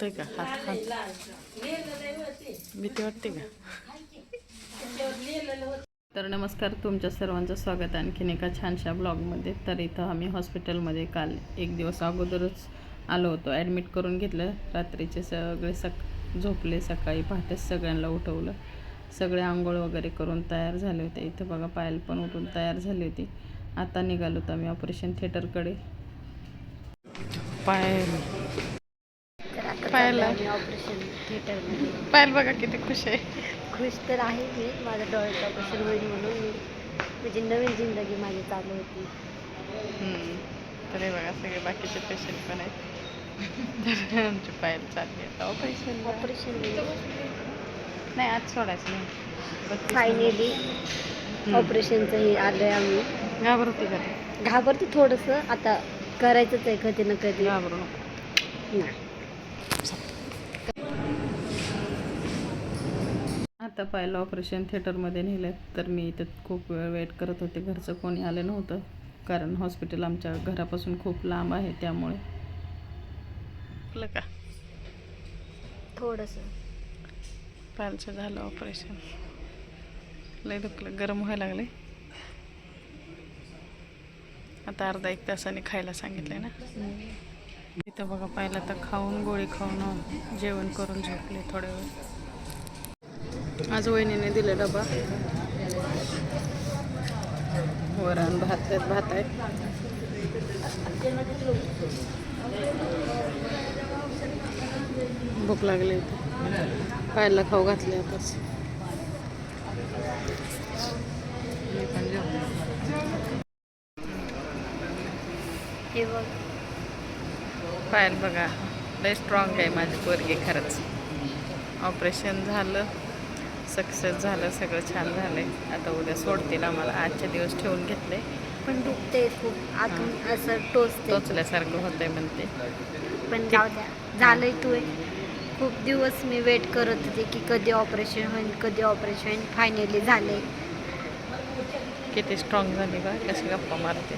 दुखतंय का हात हात भीती वाटते का? तर नमस्कार, तुमच्या सर्वांचं स्वागत आणखीन एका छानशा ब्लॉगमध्ये. तर इथं आम्ही हॉस्पिटलमध्ये काल एक दिवस अगोदरच आलो होतो. ॲडमिट करून घेतलं. रात्रीचे सगळे झोपले. सकाळी पहाटेच सगळ्यांना उठवलं. सगळे आंघोळ वगैरे करून तयार झाले होते. इथं बघा पायल पण उठून तयार झाली होती. आता निघालो होतो आम्ही ऑपरेशन थिएटरकडे. पायल ऑपरेशन थिएटरमध्ये पायल बघा किती खुश आहे. खुश तर आहे मी. माझं डोळ्याचं ऑपरेशन होईल म्हणून म्हणजे नवीन जिंदगी माझी चालू होती. तर हे बघा सगळे बाकीचे पेशंट पण आहेत. तर आमची पायल चालली आहे ऑपरेशन नाही आज सोडायचं नाही. फायनली ऑपरेशनचं हे आलं आहे. आम्ही घाबरते का? घाबरते थोडंसं. आता करायचंच आहे कधी ना कधी. घाबरू नको. नाही आता पाहिलं ऑपरेशन थिएटरमध्ये नेलं. तर मी इथं खूप वेळ वेट करत होते. घरचं कोणी आलं नव्हतं कारण हॉस्पिटल आमच्या घरापासून खूप लांब आहे. त्यामुळे का थोडंसं पायलचं झालं ऑपरेशन. लय दुखलं, गरम व्हायला लागले. आता अर्धा एक तासाने खायला सांगितलंय ना. इथं बघा पाहिलं तर खाऊन गोळी खाऊन जेवण करून झोपले थोड्या वेळ. आज वहिनीने दिले डबा. वरण भात आहे. भूक लागली होती. पायला खाऊ घातले आताच. हे बघ पायल बघा लय स्ट्रॉंग आहे माझी पोरगी. खरंच ऑपरेशन झालं, सक्सेस झालं, सगळं छान झालंय. आता उद्या सोडतील आम्हाला. आजचे दिवस ठेवून घेतले पण दुखते खूप आतून. असं टोचल्यासारखं होतंय म्हणते. पण जाऊ द्या, झालंय. तू खूप दिवस मी वेट करत होते की कधी ऑपरेशन होईल. फायनली झाले. किती स्ट्रॉंग झाली बा, कशी गप्पा मारते.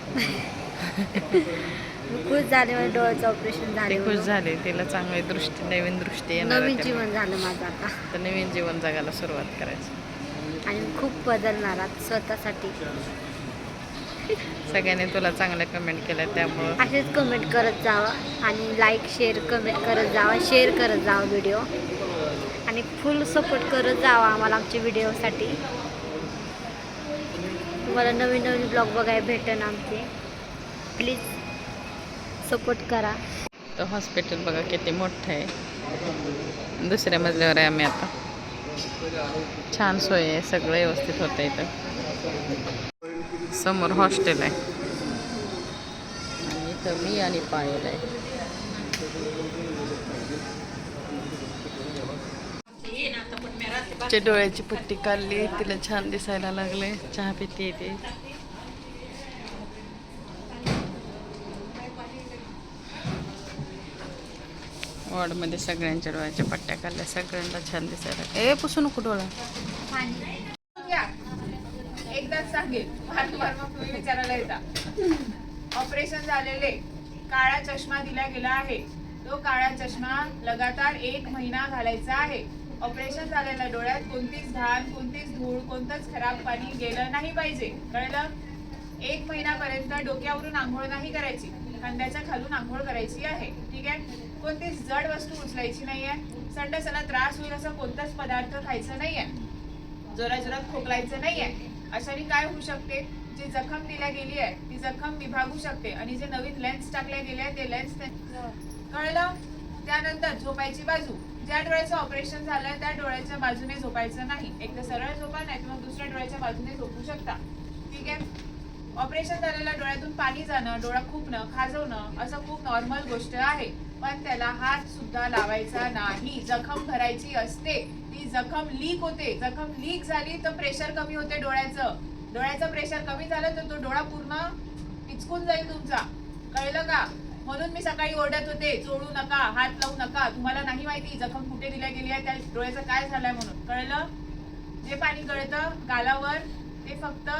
खुश झाले. माझ्या डोळ्याचं ऑपरेशन झाले. खुश झाले. तिला चांगली दृष्टी, नवीन दृष्टी येणार. नवीन जीवन झालं माझं आता. तर नवीन जीवन जगायला सुरुवात करायची आणि खूप बदलणार आता स्वतःसाठी. सगळ्यांनी तुला चांगल्या कमेंट केल्या, त्यामुळं असेच कमेंट करत जावा आणि लाईक शेअर कमेंट करत जावा. शेअर करत जावा व्हिडिओ आणि फुल सपोर्ट करत जावा आम्हाला आमच्या व्हिडिओसाठी. तुम्हाला नवीन ब्लॉग बघायला भेटेन आमचे. प्लीज सपोर्ट करा. तर हॉस्पिटल बघा किती मोठं आहे. दुसऱ्या मजल्यावर आहे आम्ही आता. छान सोय आहे, सगळं व्यवस्थित होतं. इथं समोर हॉस्टेल आहे आणि इथं मी आणि पायल आहे. डोळ्याची पट्टी काढली, तिला छान दिसायला लागले. चहा पिते येते. वॉर्डमध्ये सगळ्यांच्या डोळ्याच्या पट्ट्या काढल्या. सगळ्यांना छान दिसायला. पुसू नको डोळा. एकदाच सांगेल, वारंवार मग तुम्ही विचारायला येता. ऑपरेशन झालेले काळा चष्मा दिला गेला आहे. तो काळा चष्मा लगातार 1 महिना घालायचा आहे. ऑपरेशन झालेल्या डोळ्यात कोणतीच घाण, कोणतीच धूळ, कोणतंच खराब पाणी गेलं नाही पाहिजे. कळलं? 1 महिन्यापर्यंत डोक्यावरून आंघोळ नाही करायची. खांद्याच्या खालून आंघोळ करायची आहे. ठीक आहे? कोणतीच जड वस्तू उचलायची नाहीये. संडासाला त्रास होईल असं कोणताच पदार्थ खायचा नाहीये. जोरात खोकलायचं नाहीये. अशाने काय होऊ शकते, जी जखम दिल्या गेली आहे ती जखम विभागू शकते आणि जे नवीन लेन्स टाकल्या गेले आहे ते लेन्स. कळलं? त्यानंतर झोपायची बाजू. ज्या डोळ्याचं ऑपरेशन झालंय त्या डोळ्याच्या बाजूने झोपायचं नाही. एक तर सरळ झोपा, नाही तर मग दुसऱ्या डोळ्याच्या बाजूने झोपू शकता. ठीक आहे? ऑपरेशन झालेल्या डोळ्यातून पाणी जाणं, डोळा खुपणं, खाजवणं असं खूप नॉर्मल गोष्ट आहे. पण त्याला हात सुद्धा लावायचा नाही. जखम भरायची असते. ती जखम लीक होते. जखम लीक झाली तर प्रेशर कमी होते डोळ्याचं. डोळ्याचं प्रेशर कमी झालं तर तो डोळा पूर्ण पिचकून जाईल तुमचा. कळलं का? म्हणून मी सकाळी ओरडत होते, चोळू नका, हात लावू नका. तुम्हाला नाही माहिती जखम कुठे दिल्या गेली आहे, त्या डोळ्याचं काय झालंय म्हणून. कळलं? जे पाणी गळतं गालावर ते फक्त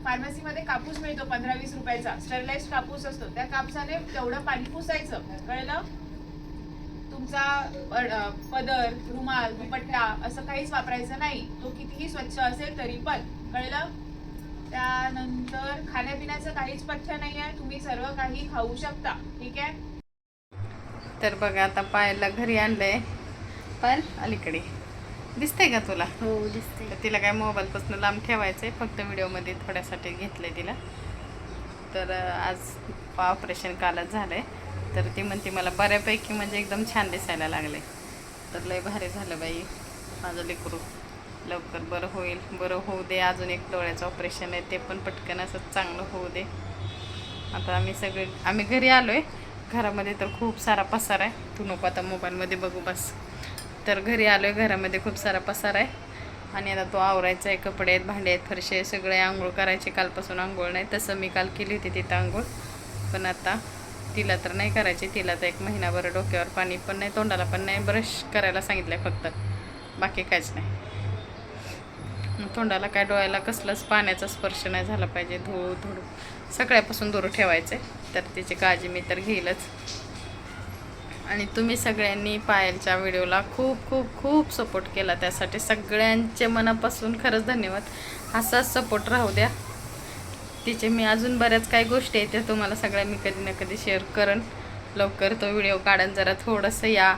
फार्मसीमध्ये कापूस मिळतो 15-20 रुपयाचा. स्टरलाइज्ड कापूस असतो. त्या कापसाने तेवढं पाणी पुसायचं. कळलं? तुमचा पदर, रुमाल, दुपट्टा असं काहीच वापरायचं नाही. तो कितीही स्वच्छ असेल तरी पण, कळलं? त्यानंतर खाण्यापिण्याचं काहीच पथ्य नाही आहे. तुम्ही सर्व काही खाऊ शकता. ठीक आहे. तर बघा आता पायलला घरी आणलंय. पायल अलीकडे दिसतंय का तुला? हो दिसते. तर तिला काय मोबाईलपासून लांब ठेवायचं आहे, फक्त व्हिडिओमध्ये थोड्यासाठी घेतलं आहे तिला. तर आज ऑपरेशन कालच झालं आहे. तर ती म्हणते मला बऱ्यापैकी म्हणजे एकदम छान दिसायला लागले. तर लय भारी झालं बाई माझं लेकरू. लवकर बरं होईल, बरं होऊ दे. अजून एक डोळ्याचं ऑपरेशन आहे, ते पण पटकन असं चांगलं होऊ दे. आता आम्ही घरी आलो आहे. घरामध्ये तर खूप सारा पसारा आहे. तू नको आता मोबाईलमध्ये बघू बस. तर घरी आलो आहे, घरामध्ये खूप सारा पसारा आहे आणि आता तो आवरायचा आहे. कपडे आहेत, भांडे आहेत, फरशे आहे, सगळे. आंघोळ करायचे. कालपासून आंघोळ नाही. तसं मी काल केली होती तिथं आंघोळ, पण आता तिला तर नाही करायची. तिला तर 1 महिनाभर डोक्यावर पाणी पण नाही, तोंडाला पण नाही. ब्रश करायला सांगितलं आहे फक्त, बाकी काहीच नाही. तोंडाला काय डोळ्याला कसलंच पाण्याचा स्पर्श नाही झाला पाहिजे. धूळ सगळ्यापासून दूर ठेवायचं आहे. तर तिची काळजी मी तर घेईलच. आणि तुम्ही सगळ्यांनी पायलच्या व्हिडिओला खूप खूप खूप सपोर्ट केला, त्यासाठी सगळ्यांचे मनापासून खरंच धन्यवाद. असाच सपोर्ट राहू द्या. तिचे मी अजून बऱ्याच काही गोष्टी आहेत त्या तुम्हाला सगळ्या मी कधी ना कधी शेअर करेन. लवकर तो व्हिडिओ काढून जरा थोडंसं या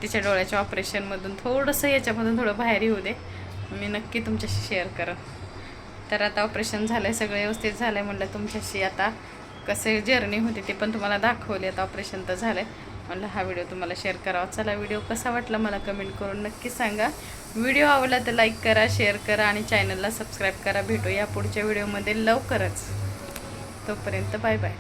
तिच्या डोळ्याच्या ऑपरेशनमधून थोडंसं याच्यामधून थोडं बाहेर येऊ दे, मी नक्की तुमच्याशी शेअर करेन. तर आता ऑपरेशन झालं आहे, सगळं व्यवस्थित झालं आहे. म्हटलं तुमच्याशी आता कसं जर्नी होती ते पण तुम्हाला दाखवली. आता ऑपरेशन तर झालं आहे, म्हटलं हा व्हिडिओ तुम्हाला शेअर करावा. चला, व्हिडिओ कसा वाटला मला कमेंट करून नक्की सांगा. व्हिडिओ आवडला तर लाईक करा, शेअर करा आणि चॅनलला सबस्क्राईब करा. भेटूया पुढच्या व्हिडिओमध्ये लवकरच. तोपर्यंत बाय बाय.